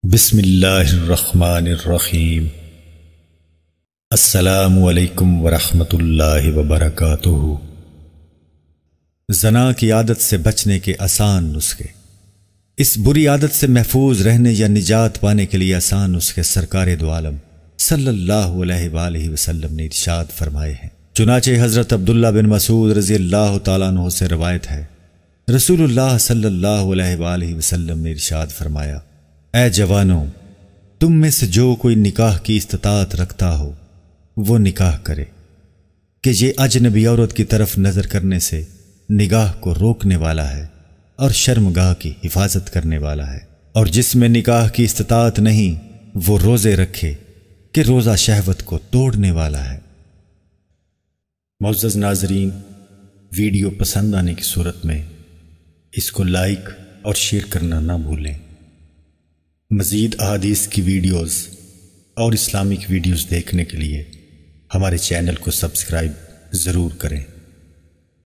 بسم اللہ الرحمن الرحیم۔ السلام علیکم ورحمۃ اللہ وبرکاتہ۔ زنا کی عادت سے بچنے کے آسان نسخے۔ اس بری عادت سے محفوظ رہنے یا نجات پانے کے لیے آسان نسخے سرکار دو عالم صلی اللہ علیہ وآلہ وسلم نے ارشاد فرمائے ہیں۔ چنانچہ حضرت عبداللہ بن مسعود رضی اللہ تعالیٰ عنہ سے روایت ہے، رسول اللہ صلی اللہ علیہ وآلہ وسلم نے ارشاد فرمایا، اے جوانوں، تم میں سے جو کوئی نکاح کی استطاعت رکھتا ہو وہ نکاح کرے، کہ یہ اجنبی عورت کی طرف نظر کرنے سے نگاہ کو روکنے والا ہے اور شرمگاہ کی حفاظت کرنے والا ہے، اور جس میں نکاح کی استطاعت نہیں وہ روزے رکھے کہ روزہ شہوت کو توڑنے والا ہے۔ معزز ناظرین، ویڈیو پسند آنے کی صورت میں اس کو لائک اور شیئر کرنا نہ بھولیں۔ مزید احادیث کی ویڈیوز اور اسلامک ویڈیوز دیکھنے کے لیے ہمارے چینل کو سبسکرائب ضرور کریں۔